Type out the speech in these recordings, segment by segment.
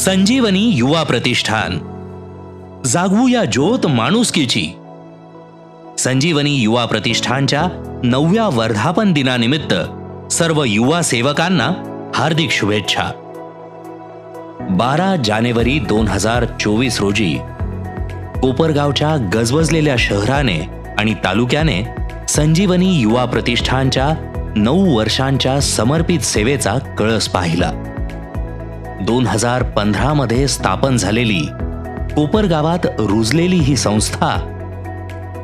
संजीवनी युवा प्रतिष्ठान, जागवूया ज्योत माणुसकीची. संजीवनी युवा प्रतिष्ठानच्या 9व्या वर्धापन दिनानिमित्त सर्व युवा सेवकांना हार्दिक शुभेच्छा. 12 जानेवारी 2024 रोजी कोपरगावच्या गजबजलेल्या शहराने आणि तालुक्याने संजीवनी युवा प्रतिष्ठानच्या 9 वर्षांच्या समर्पित सेवेचा कळस पाहिला. 2015 मध्ये स्थापन झालेली कोपरगावात रुजलेली ही संस्था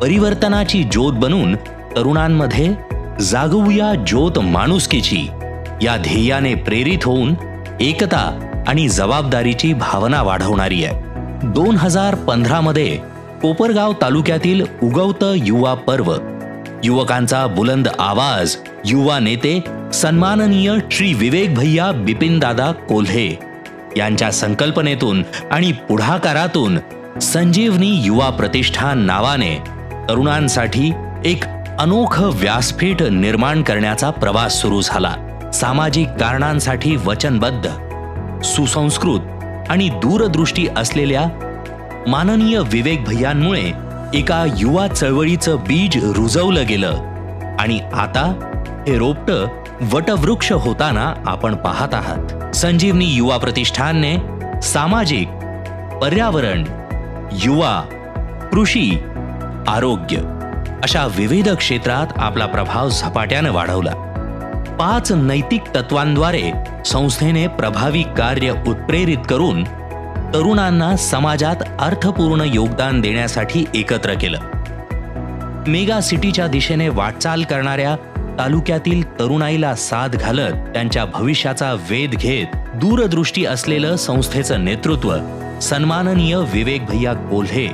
परिवर्तनाची ज्योत बनून तरुणांमध्ये जागवूया ज्योत माणुसकीची या ध्येयाने प्रेरित होऊन एकता आणि जबाबदारीची भावना वाढवणारी आहे. 2015 मध्ये कोपरगाव तालुक्यातील उगवतं युवा पर्व, युवकांचा बुलंद आवाज, युवा नेते सन्माननीय श्री विवेक भैया बिपिनदादा कोल्हे यांच्या संकल्पनेतून आणि पुढाकारातून संजीवनी युवा प्रतिष्ठान नावाने तरुणांसाठी एक अनोखं व्यासपीठ निर्माण करण्याचा प्रवास सुरू झाला. सामाजिक कारणांसाठी वचनबद्ध, सुसंस्कृत आणि दूरदृष्टी असलेल्या माननीय विवेक भैयांमुळे एका युवा चळवळीचं बीज रुजवलं गेलं आणि आता हे रोपटं वटवृक्ष होताना आपण पाहत आहात. संजीवनी युवा प्रतिष्ठानने सामाजिक, पर्यावरण, युवा, कृषी, आरोग्य अशा विविध क्षेत्रात आपला प्रभाव झपाट्याने वाढवला. 5 नैतिक तत्वांद्वारे संस्थेने प्रभावी कार्य उत्प्रेरित करून तरुणांना समाजात अर्थपूर्ण योगदान देण्यासाठी एकत्र केलं. मेगा सिटीच्या दिशेने वाटचाल करणाऱ्या तालुक्यातील तरुणाईला साथ घालत त्यांच्या भविष्याचा वेध घेत दूरदृष्टी असलेलं संस्थेचं नेतृत्व सन्माननीय विवेक भैया कोल्हे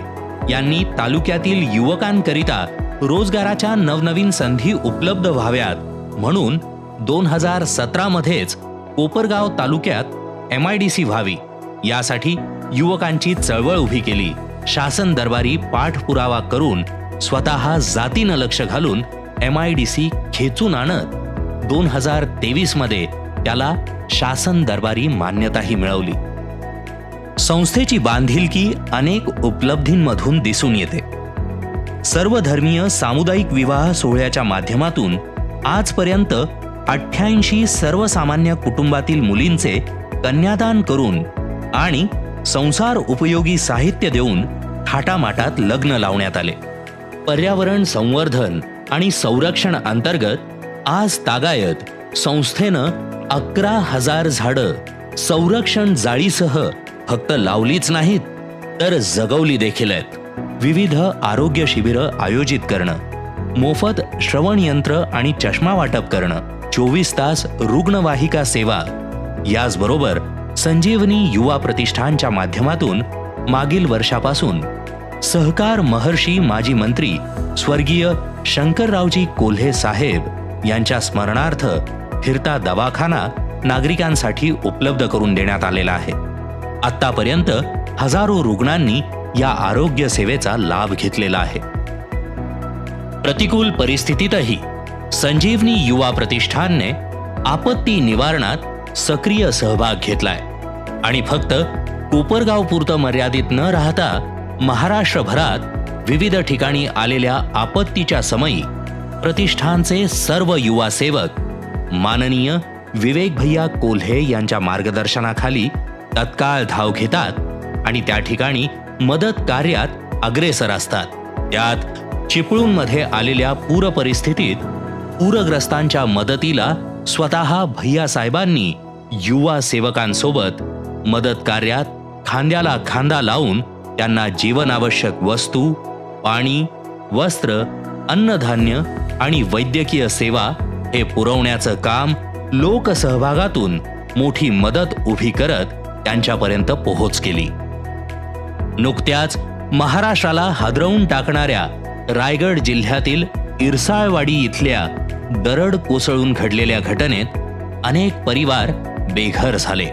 यांनी तालुक्यातील युवकांकरिता रोजगाराच्या नवनवीन संधी उपलब्ध व्हाव्यात म्हणून 2017 मध्येच कोपरगाव तालुक्यात MIDC व्हावी यासाठी युवकांची चळवळ उभी केली. शासन दरबारी पाठपुरावा करून स्वतः जातीनं लक्ष घालून MIDC खेचून आणत 2023 मध्ये त्याला शासन दरबारी मान्यताही मिळवली. संस्थेची बांधिलकी अनेक उपलब्धींमधून दिसून येते. सर्वधर्मीय सामुदायिक विवाह सोहळ्याच्या माध्यमातून आजपर्यंत 88 सर्वसामान्य कुटुंबातील मुलींचे कन्यादान करून आणि संसार उपयोगी साहित्य देऊन थाटामाटात लग्न लावण्यात आले. पर्यावरण संवर्धन आणि संरक्षण अंतर्गत आज तागायत संस्थेनं 11,000 झाडं संरक्षण जाळीसह फक्त लावलीच नाहीत तर जगवली देखील आहेत. विविध आरोग्य शिबिरं आयोजित करणं, मोफत श्रवण यंत्र आणि चष्मा वाटप करणं, 24 तास रुग्णवाहिका सेवा, याचबरोबर संजीवनी युवा प्रतिष्ठानच्या माध्यमातून मागील वर्षापासून सहकार महर्षी माजी मंत्री स्वर्गीय शंकररावजी कोल्हे साहेब यांच्या स्मरणार्थ फिरता दवाखाना नागरिकांसाठी उपलब्ध करून देण्यात आलेला आहे. आतापर्यंत हजारो रुग्णांनी या आरोग्य सेवेचा लाभ घेतलेला आहे. प्रतिकूल परिस्थितीतही संजीवनी युवा प्रतिष्ठानने आपत्ती निवारणात सक्रिय सहभाग घेतलाय आणि फक्त कोपरगाव पुरतं मर्यादित न राहता महाराष्ट्रभरात विविध ठिकाणी आलेल्या आपत्तीच्या समयी प्रतिष्ठानचे सर्व युवा सेवक माननीय विवेक भैया कोल्हे यांच्या मार्गदर्शनाखाली तत्काळ धाव घेतात आणि त्या ठिकाणी मदत कार्यात अग्रेसर असतात. त्यात चिपळूणमध्ये आलेल्या पूर परिस्थितीत पूरग्रस्तांच्या मदतीला स्वतः भैया साहेबांनी युवा सेवकांसोबत मदत कार्यात खांद्याला खांदा लावून त्यांना जीवनावश्यक वस्तू, पाणी, वस्त्र, अन्नधान्य आणि वैद्यकीय सेवा हे पुरवण्याचं काम लोकसहभागातून मोठी मदत उभी करत त्यांच्यापर्यंत पोहोच केली. नुकत्याच महाराष्ट्राला हादरवून टाकणाऱ्या रायगड जिल्ह्यातील इरसाळवाडी इथल्या दरड कोसळून घडलेल्या घटनेत अनेक परिवार बेघर झाले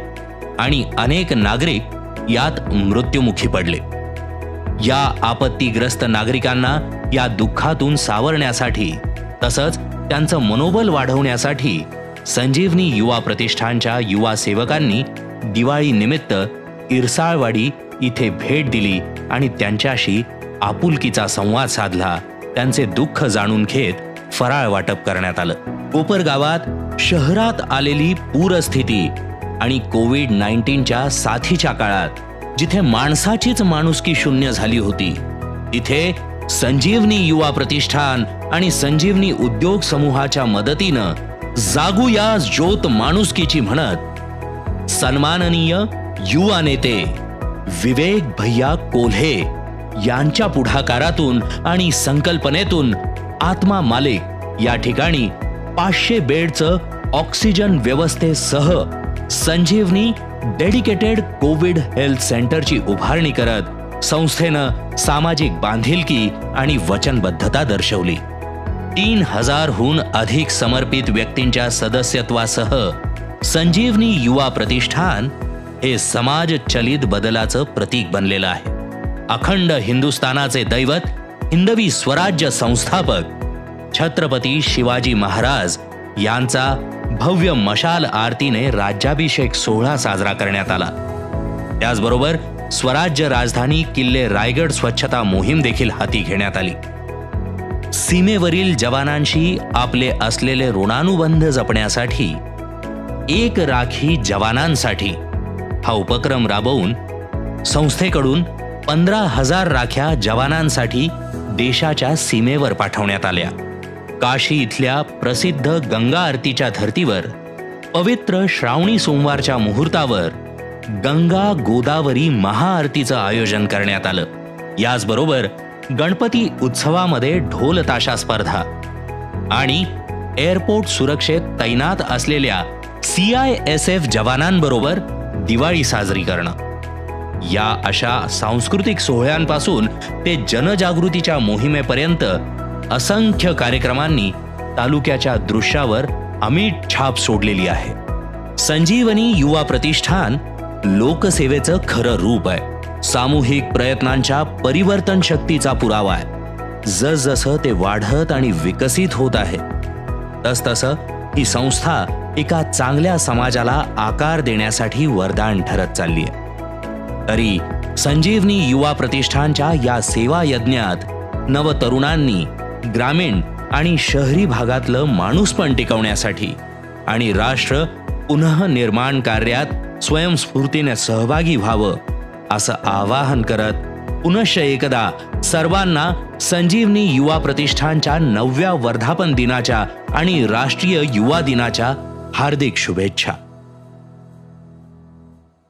आणि अनेक नागरिक यात मृत्युमुखी पडले. या आपत्तीग्रस्त नागरिकांना या दुःखातून सावरण्यासाठी तसंच त्यांचं मनोबल वाढवण्यासाठी संजीवनी युवा प्रतिष्ठानच्या युवा सेवकांनी दिवाळी निमित्त इरसाळवाडी इथे भेट दिली आणि त्यांच्याशी आपुलकीचा संवाद साधला. त्यांचे दुःख जाणून घेत फराळ वाटप करण्यात आलं. कोपरगावात शहरात आलेली पूरस्थिती आणि कोविड-19च्या साथीच्या काळात जिथे माणसाचीच माणुसकी शून्य झाली होती, तिथे संजीवनी युवा प्रतिष्ठान आणि संजीवनी उद्योग समूहाच्या मदतीनं जागूया ज्योत माणुसकीची म्हणत सन्माननीय युवा नेते विवेक भैया कोल्हे यांच्या पुढाकारातून आणि संकल्पनेतून आत्मा मालिक या ठिकाणी 500 बेडचं ऑक्सिजन व्यवस्थेसह संजीवनी डेडिकेटेड कोविड हेल्थ सेंटरची उभारणी करत संस्थेनं सामाजिक बांधिलकी आणि वचनबद्धता दर्शवली. 3000हून अधिक समर्पित व्यक्तींच्या सदस्यत्वासह संजीवनी युवा प्रतिष्ठान हे समाज चलित बदलाचं प्रतीक बनलेलं आहे. अखंड हिंदुस्थानाचे दैवत हिंदवी स्वराज्य संस्थापक छत्रपती शिवाजी महाराज यांचा भव्य मशाल आरतीने राज्याभिषेक सोहळा साजरा करण्यात आला. त्याचबरोबर स्वराज्य राजधानी किल्ले रायगड स्वच्छता मोहीम देखील हाती घेण्यात आली. सीमेवरील जवानांशी आपले असलेले ऋणानुबंध जपण्यासाठी एक राखी जवानांसाठी हा उपक्रम राबवून संस्थेकडून 15,000 राख्या जवानांसाठी देशाच्या सीमेवर पाठवण्यात आल्या. काशी इथल्या प्रसिद्ध गंगा आरतीच्या धर्तीवर पवित्र श्रावणी सोमवारच्या मुहूर्तावर गंगा गोदावरी महाआरतीचं आयोजन करण्यात आलं. याचबरोबर गणपती उत्सवामध्ये ढोल ताशा स्पर्धा आणि एअरपोर्ट सुरक्षेत तैनात असलेल्या CISF जवानांबरोबर दिवाळी साजरी करणं, या अशा सांस्कृतिक सोहळ्यांपासून ते जनजागृतीच्या मोहिमेपर्यंत असंख्य कार्यक्रमांनी तालुक्याच्या दृश्यावर अमिट छाप सोडलेली आहे. संजीवनी युवा प्रतिष्ठान लोकसेवेचं खरं रूप आहे. सामूहिक प्रयत्नांच्या परिवर्तन शक्तीचा पुरावा आहे. जसजसं ते वाढत आणि विकसित होत आहे, तसतसं ही संस्था एका चांगल्या समाजाला आकार देण्यासाठी वरदान ठरत चालली आहे. तरी संजीवनी युवा प्रतिष्ठानच्या या सेवा यज्ञात नवतरुणांनी ग्रामीण आणि शहरी भागातलं माणूसपण टिकवण्यासाठी आणि राष्ट्र पुनर्निर्माण कार्यात स्वयंस्फूर्तीने सहभागी व्हावं असं आवाहन करत पुनश्च एकदा सर्वांना संजीवनी युवा प्रतिष्ठानच्या 9व्या वर्धापन दिनाच्या आणि राष्ट्रीय युवा दिनाच्या हार्दिक शुभेच्छा.